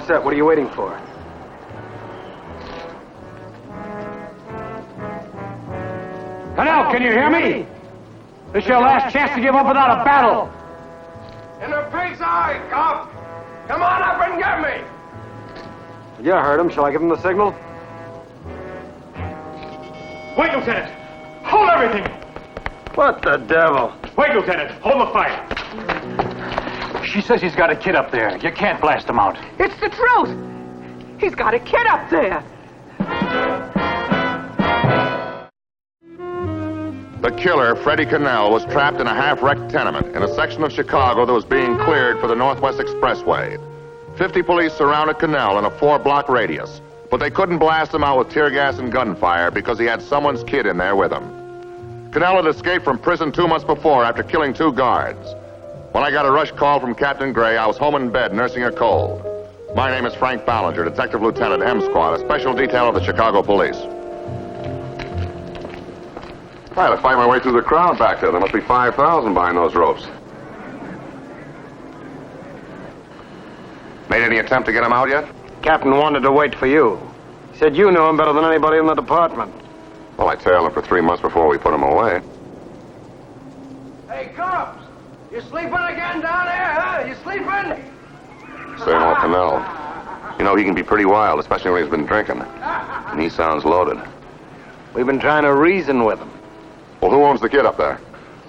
set. What are you waiting for? Canal, can you hear me? This is your last chance to give up without a battle. In the pig's eye, cop! Come on up and get me! You heard him. Shall I give him the signal? Wait, Lieutenant! Hold everything! What the devil? Wait, Lieutenant! Hold the fire! She says he's got a kid up there. You can't blast him out. It's the truth. He's got a kid up there. The killer, Freddie Cannell, was trapped in a half-wrecked tenement in a section of Chicago that was being cleared for the Northwest Expressway. 50 police surrounded Cannell in a 4-block radius, but they couldn't blast him out with tear gas and gunfire because he had someone's kid in there with him. Cannell had escaped from prison 2 months before after killing 2 guards. When I got a rush call from Captain Gray, I was home in bed nursing a cold. My name is Frank Ballinger, Detective Lieutenant, M Squad, a special detail of the Chicago Police. I had to fight my way through the crowd back there. There must be 5,000 behind those ropes. Made any attempt to get him out yet? Captain wanted to wait for you. He said you knew him better than anybody in the department. Well, I tailed him for 3 months before we put him away. Hey, cops! You sleeping again down there, huh? You sleeping? Same old Cannell. You know, he can be pretty wild, especially when he's been drinking. And he sounds loaded. We've been trying to reason with him. Well, who owns the kid up there?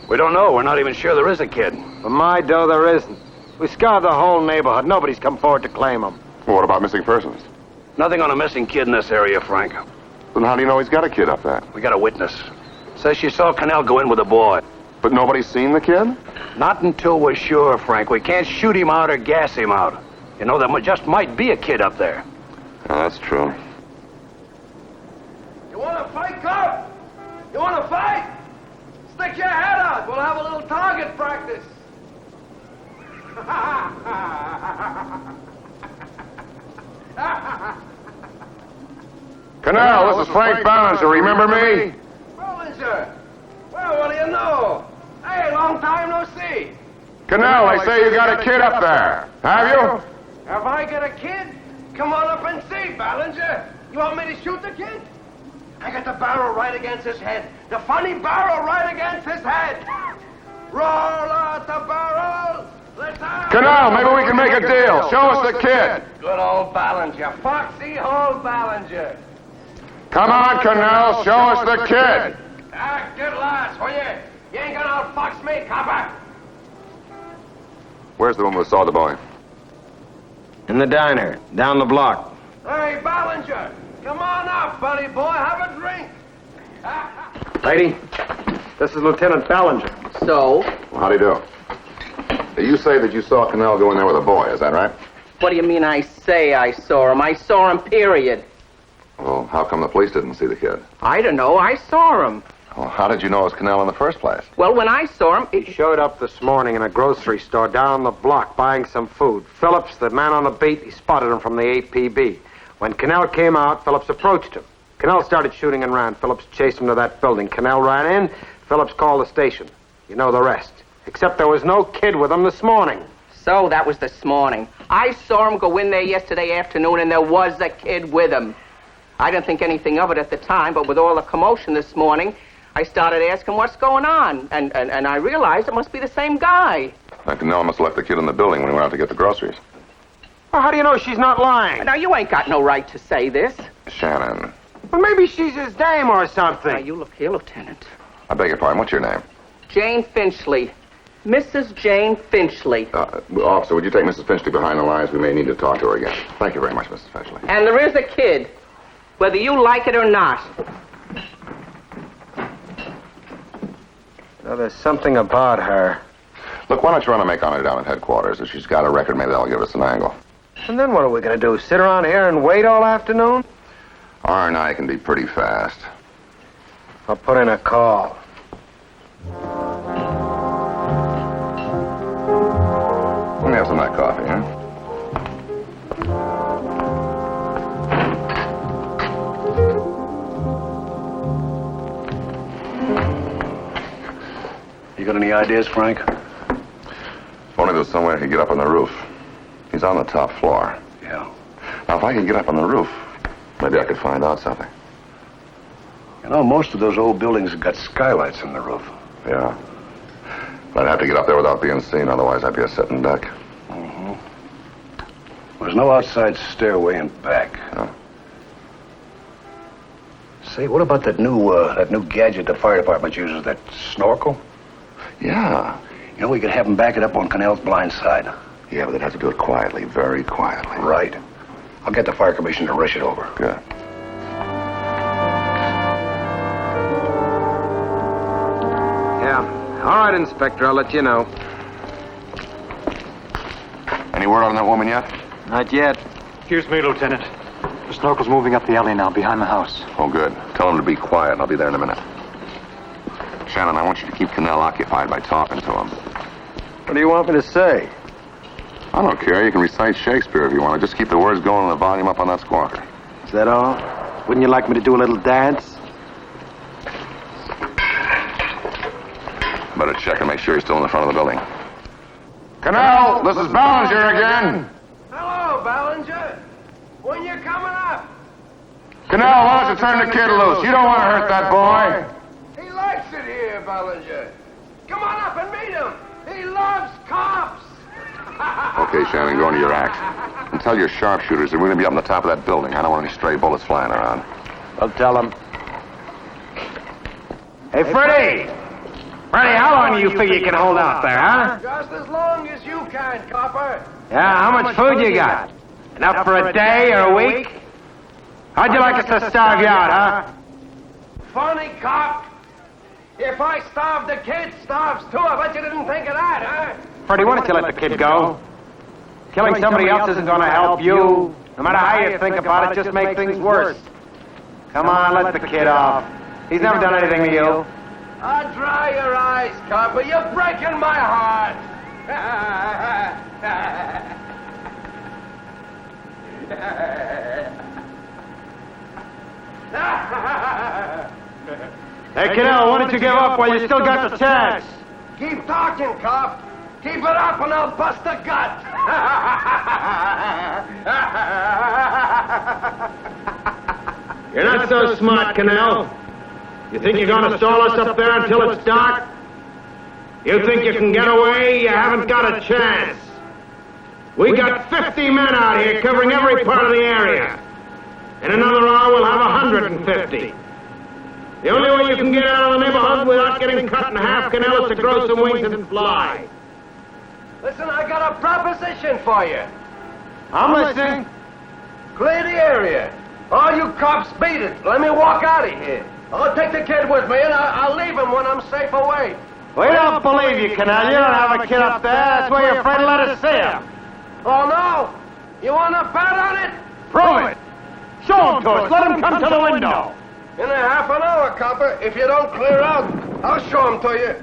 We don't know. We're not even sure there is a kid. For my dough, there isn't. We scoured the whole neighborhood. Nobody's come forward to claim him. Well, what about missing persons? Nothing on a missing kid in this area, Frank. Then how do you know he's got a kid up there? We got a witness. Says she saw Cannell go in with a boy. But nobody's seen the kid? Not until we're sure, Frank. We can't shoot him out or gas him out. You know, there just might be a kid up there. Oh, that's true. You want to fight, cop? You want to fight? Stick your head out. We'll have a little target practice. Cannell, this is Frank Ballinger. Remember me? Ballinger? Well, what do you know? Hey, long time no see. Cannell, they say you got a kid up there. Have you? Have I got a kid? Come on up and see, Ballinger. You want me to shoot the kid? I got the barrel right against his head. The funny barrel right against his head. Roll out the barrel. Let's have... Cannell, maybe we can make a deal. Show us the kid. Good old Ballinger. Foxy old Ballinger. Come on, Cannell, show us the kid. Act good last, will you? You ain't gonna outfox me, copper. Where's the woman who saw the boy? In the diner, down the block. Hey, Ballinger. Come on up, buddy boy. Have a drink. Lady, this is Lieutenant Ballinger. So? Well, how do you do? You say that you saw Cannell go in there with a boy, is that right? What do you mean I say I saw him? I saw him, period. Well, how come the police didn't see the kid? I don't know. I saw him. Well, how did you know it was Cannell in the first place? Well, when I saw him... He showed up this morning in a grocery store down the block buying some food. Phillips, the man on the beat, he spotted him from the APB. When Cannell came out, Phillips approached him. Cannell started shooting and ran. Phillips chased him to that building. Cannell ran in. Phillips called the station. You know the rest. Except there was no kid with him this morning. So, that was this morning. I saw him go in there yesterday afternoon, and there was a kid with him. I didn't think anything of it at the time, but with all the commotion this morning, I started asking what's going on, and I realized it must be the same guy. Cannell must have left the kid in the building when he went out to get the groceries. Well, how do you know she's not lying? Now, you ain't got no right to say this. Shannon. Well, maybe she's his dame or something. Now, you look here, Lieutenant. I beg your pardon, what's your name? Jane Finchley. Mrs. Jane Finchley. Officer, would you take Mrs. Finchley behind the lines? We may need to talk to her again. Thank you very much, Mrs. Finchley. And there is a kid, whether you like it or not. Well, there's something about her. Look, why don't you run a make on her down at headquarters? If she's got a record, maybe that'll give us an angle. And then what are we going to do? Sit around here and wait all afternoon? R&I can be pretty fast. I'll put in a call. Let me have some of that coffee, huh? You got any ideas, Frank? If only there's somewhere he could get up on the roof. He's on the top floor. Yeah. Now, if I could get up on the roof, maybe I could find out something. You know, most of those old buildings have got skylights in the roof. Yeah. But I'd have to get up there without being seen, otherwise I'd be a sitting duck. There's no outside stairway in back. No. Say, what about that new gadget the fire department uses, that snorkel? Yeah. You know, we could have them back it up on Canal's blind side. Yeah, but they'd have to do it quietly, very quietly. Right. I'll get the fire commission to rush it over. Good. Yeah. All right, Inspector, I'll let you know. Any word on that woman yet? Not yet. Excuse me, Lieutenant. The snorkel's moving up the alley now, behind the house. Oh, good. Tell him to be quiet. I'll be there in a minute. Shannon, I want you to keep Canal occupied by talking to him. What do you want me to say? I don't care. You can recite Shakespeare if you want to. Just keep the words going and the volume up on that squawker. Is that all? Wouldn't you like me to do a little dance? Better check and make sure he's still in the front of the building. Canal, this is Ballinger again. Hello, Ballinger. When you coming up? Canal, why don't you turn the kid loose? You don't want to hurt that boy. He likes it here, Ballinger. Come on up and meet him. He loves cops. Okay, Shannon, go into your act. And tell your sharpshooters that we're going to be up on the top of that building. I don't want any stray bullets flying around. I'll tell him. Hey, Freddie! Freddie, how long do you figure you can hold out there, huh? Just as long as you can, copper. Yeah, how much food you got? Enough for a day or a week? How'd you like us to starve you out, huh? Funny cop. If I starve, the kid starves too. I bet you didn't think of that, huh? Freddie, why don't you let the kid go? Killing somebody else isn't going to help you. No matter how you think about it, just make things worse. Come on, let the kid off. He's never done anything to you. Dry your eyes, copper. You're breaking my heart. Hey, Canal, why don't you give up while you still got the chance? Keep talking, cop. Keep it up and I'll bust a gut. You're not so smart, Canal. You think you're going to stall us up there until it's dark? You think you can get away? You haven't got a chance. We got 50 men out here covering every part of the area. In another hour, we'll have 150. The only way you can get out of the neighborhood without getting cut in half, Canal, is to grow some wings and fly. Listen, I got a proposition for you. I'm listening. Clear the area. All you cops beat it. Let me walk out of here. I'll take the kid with me, and I'll leave him when I'm safe away. We don't believe you, Canal. You don't have a kid up there. That's why you're afraid to let us see him. Oh, no? You want to bet on it? Prove it. Show him to us. Let him come to the window. In a half an hour, copper. If you don't clear out, I'll show him to you.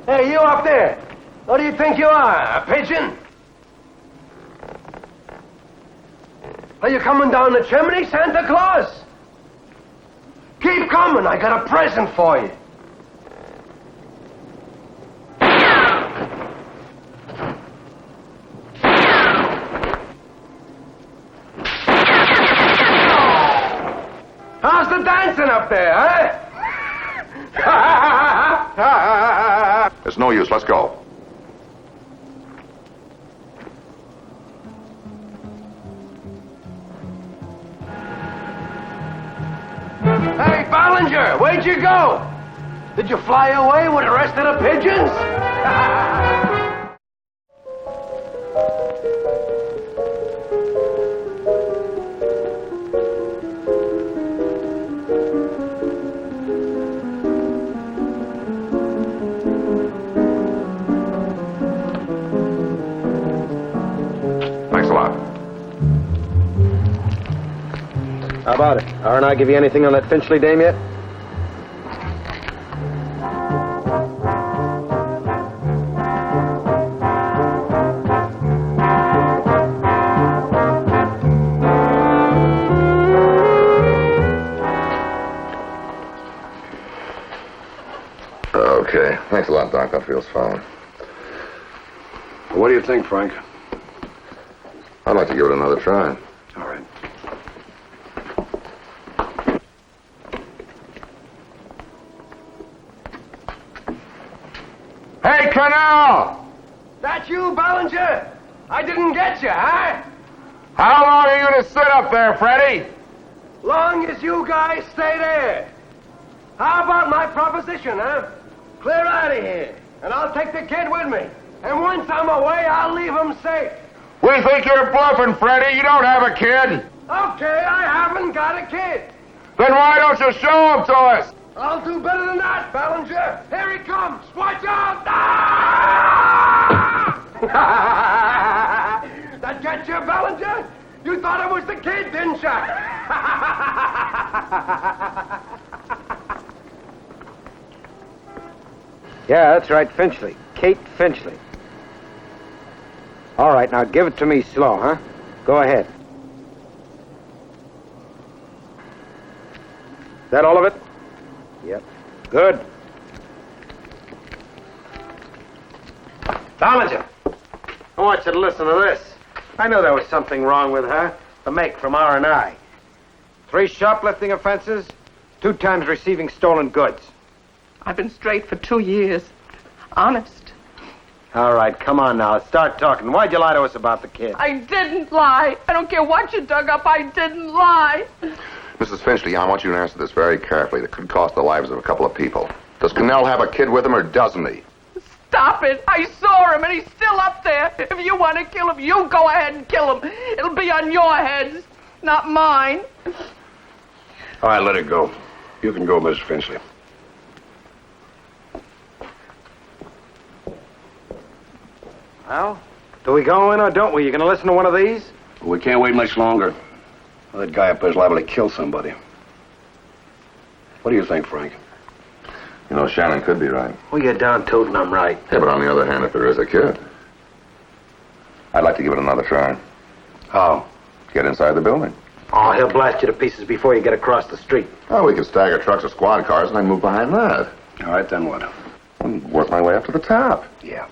Hey, you up there. What do you think you are, a pigeon? Are you coming down the chimney, Santa Claus? Keep coming. I got a present for you. How's the dancing up there, huh? It's no use. Let's go. Hey, Ballinger, where'd you go? Did you fly away with the rest of the pigeons? Thanks a lot. How about it? Aren't I give you anything on that Finchley dame yet? that feels fine. What do you think, Frank? I'd like to give it another try. All right. Hey, Canal! That you, Ballinger? I didn't get you, huh? How long are you going to sit up there, Freddie? Long as you guys stay there. How about my proposition, huh? Clear out of here, and I'll take the kid with me. And once I'm away, I'll leave him safe. We think you're bluffing, Freddie. You don't have a kid. Okay, I haven't got a kid. Then why don't you show him to us? I'll do better than that, Ballinger. Here he comes. Watch out! Ah! That gets you, Ballinger? You thought I was the kid, didn't you? Yeah, that's right, Finchley. Kate Finchley. All right, now give it to me slow, huh? Go ahead. Is that all of it? Yep. Good. Ballinger, I want you to listen to this. I know there was something wrong with her. The make from R&I. 3 shoplifting offenses, 2 times receiving stolen goods. I've been straight for 2 years. Honest. All right, come on now. Let's start talking. Why'd you lie to us about the kid? I didn't lie. I don't care what you dug up. I didn't lie. Mrs. Finchley, I want you to answer this very carefully. That could cost the lives of a couple of people. Does Cannell have a kid with him, or doesn't he? Stop it. I saw him, and he's still up there. If you want to kill him, you go ahead and kill him. It'll be on your heads, not mine. All right, let it go. You can go, Mrs. Finchley. Well, do we go in or don't we? You gonna listen to one of these? We can't wait much longer. Well, that guy up there's liable to kill somebody. What do you think, Frank? You know, Shannon could be right. Well, you're down tooting, I'm right. Yeah, but on the other hand, if there is a kid, I'd like to give it another try. How? Get inside the building. Oh, he'll blast you to pieces before you get across the street. Oh, we could stagger trucks or squad cars, and I'd move behind that. All right, then what? And work my way up to the top. Yeah.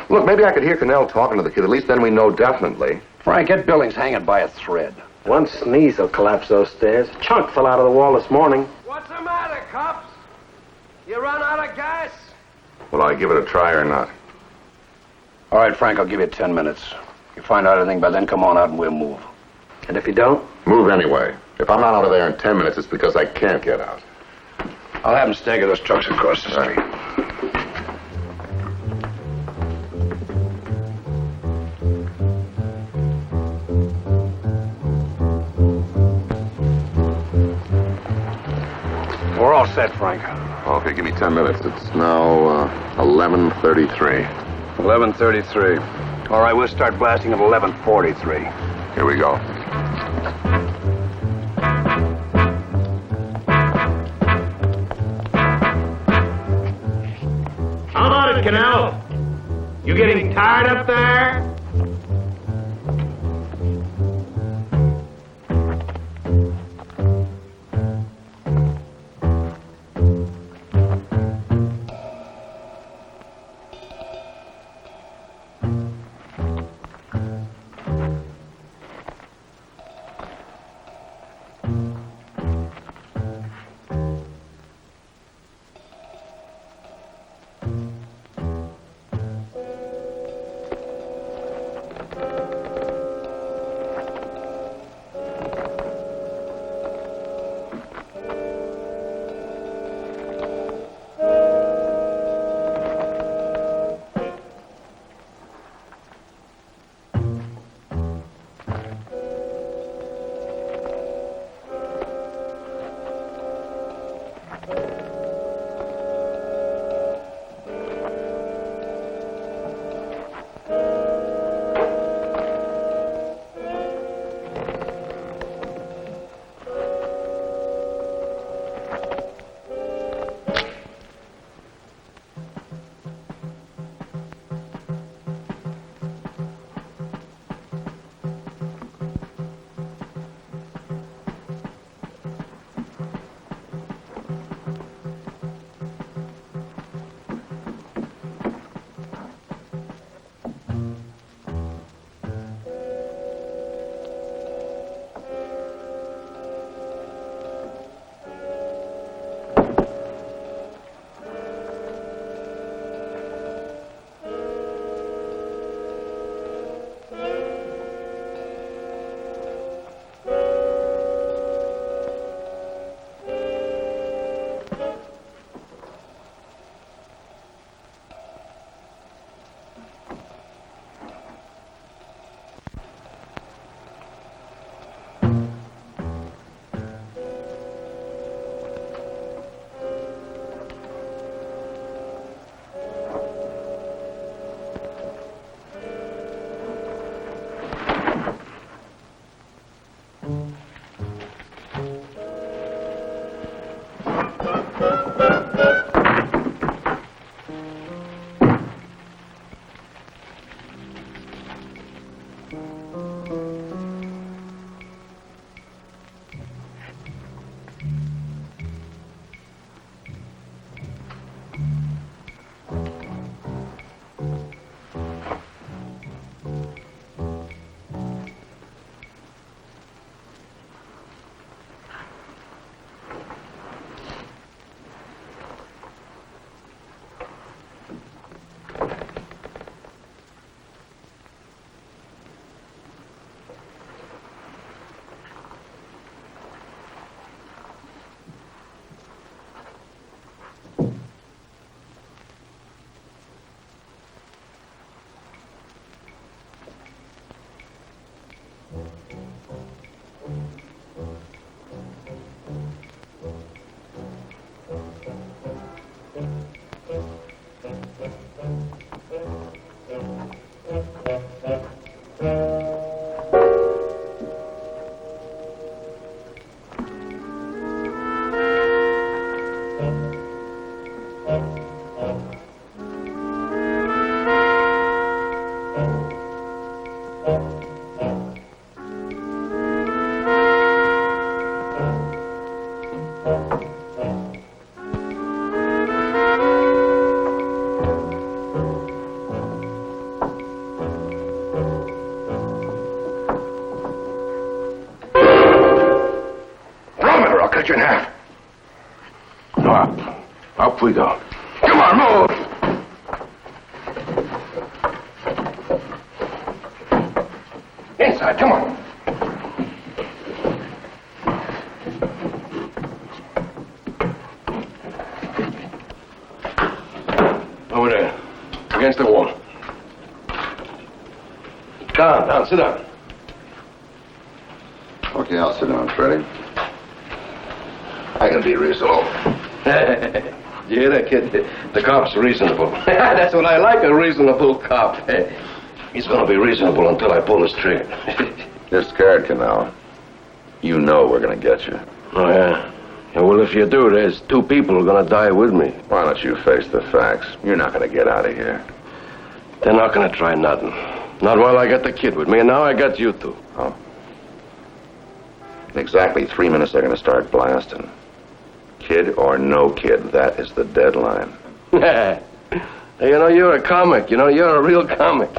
Look, maybe I could hear Cannell talking to the kid. At least then we know definitely. Frank, that building's hanging by a thread. One sneeze will collapse those stairs. A chunk fell out of the wall this morning. What's the matter, cops? You run out of gas? Will I give it a try or not? All right, Frank, I'll give you 10 minutes. You find out anything by then, come on out and we'll move. And if you don't? Move anyway. If I'm not out of there in 10 minutes, it's because I can't get out. I'll have them stagger those trucks across the street. We're all set, Frank. Okay, give me 10 minutes. It's now 11:33. 11:33. All right, we'll start blasting at 11:43. Here we go. How about it, Cannell? You getting tired up there? Cut you in half. Up we go. Come on, move! Inside, come on. Over there, against the wall. Down, sit down. Okay, I'll sit down, Freddie. I can be reasonable. You hear that, kid? The cop's reasonable. That's what I like, a reasonable cop. He's gonna be reasonable until I pull his trigger. You're scared, Canal. You know we're gonna get you. Oh, yeah? Yeah, well, if you do, there's 2 people who are gonna die with me. Why don't you face the facts? You're not gonna get out of here. They're not gonna try nothing. Not while I got the kid with me, and now I got you 2. Oh. In exactly 3 minutes, they're gonna start blasting. Kid or no kid, that is the deadline. Hey, you know, you're a comic. You know, you're a real comic.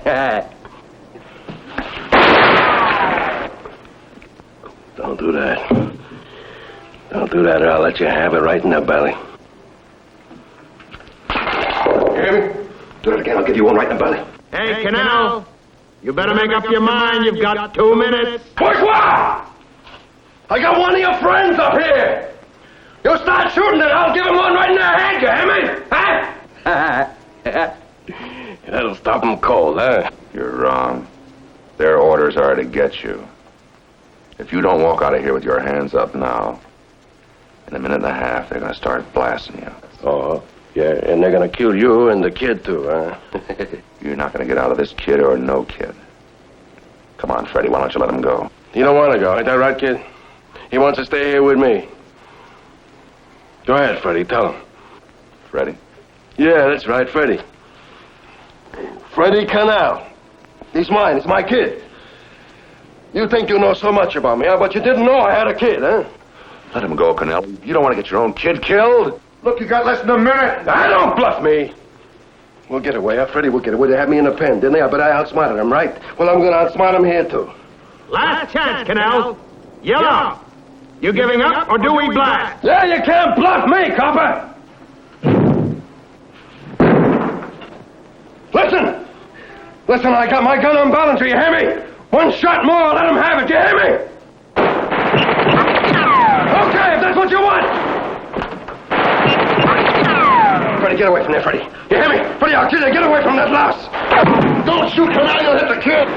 Don't do that. Don't do that, or I'll let you have it right in the belly. You hear me? Do it again, I'll give you one right in the belly. Hey, Canal, you better make up your mind. You've got 2 minutes. What? I got one of your friends up here. You start shooting it, I'll give him one right in the head, you hear me? Huh? That'll stop him cold, huh? You're wrong. Their orders are to get you. If you don't walk out of here with your hands up now, in a minute and a half, they're gonna start blasting you. Oh, yeah, and they're gonna kill you and the kid, too, huh? You're not gonna get out of this, kid or no kid. Come on, Freddie, why don't you let him go? You don't want to go, ain't that right, kid? He wants to stay here with me. Go ahead, Freddie, tell him. Freddie? Yeah, that's right, Freddie. Freddie Canal. He's mine, he's my kid. You think you know so much about me, huh? But you didn't know I had a kid, huh? Let him go, Canal. You don't want to get your own kid killed? Look, you got less than a minute. I don't bluff me. We'll get away, huh, Freddie? We'll get away. They had me in a pen, didn't they? I bet I outsmarted them, right? Well, I'm gonna outsmart them here, too. Last chance, Canal. Yell out. You giving up, or do we blast? Yeah, you can't bluff me, copper! Listen, I got my gun on balance, you hear me? One shot more, let him have it, you hear me? Okay, if that's what you want! Freddie, get away from there, Freddie. You hear me? Freddie, I'll kill you. Get away from that louse. Don't shoot, Canal, you'll hit the kid.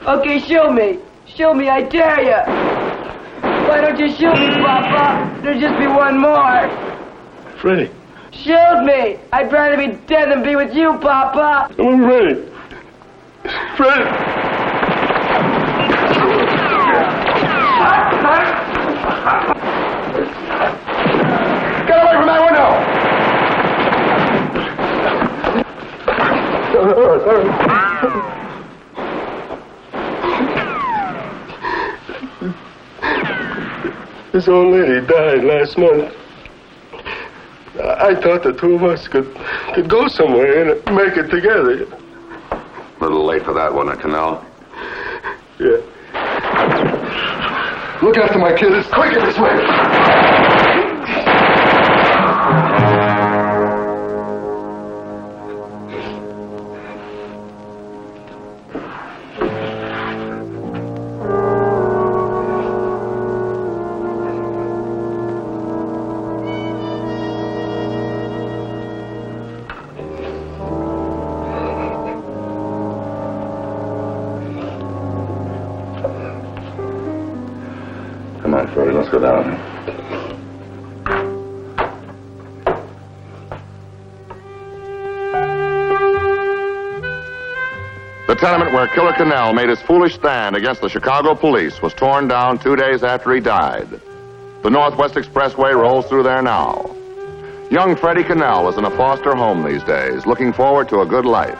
Okay, show me. Show me, I dare you. Why don't you shoot me, Papa? There'll just be one more. Freddie. Shoot me. I'd rather be dead than be with you, Papa. Come on, Freddie. Freddie. Get away from that window. This old lady died last month. I thought the two of us could go somewhere and make it together. A little late for that one, Canal. Yeah. Look after my kid. It's quicker this way. Come on, Freddie, let's go down. The tenement where Killer Cannell made his foolish stand against the Chicago police was torn down 2 days after he died. The Northwest Expressway rolls through there now. Young Freddie Cannell is in a foster home these days, looking forward to a good life.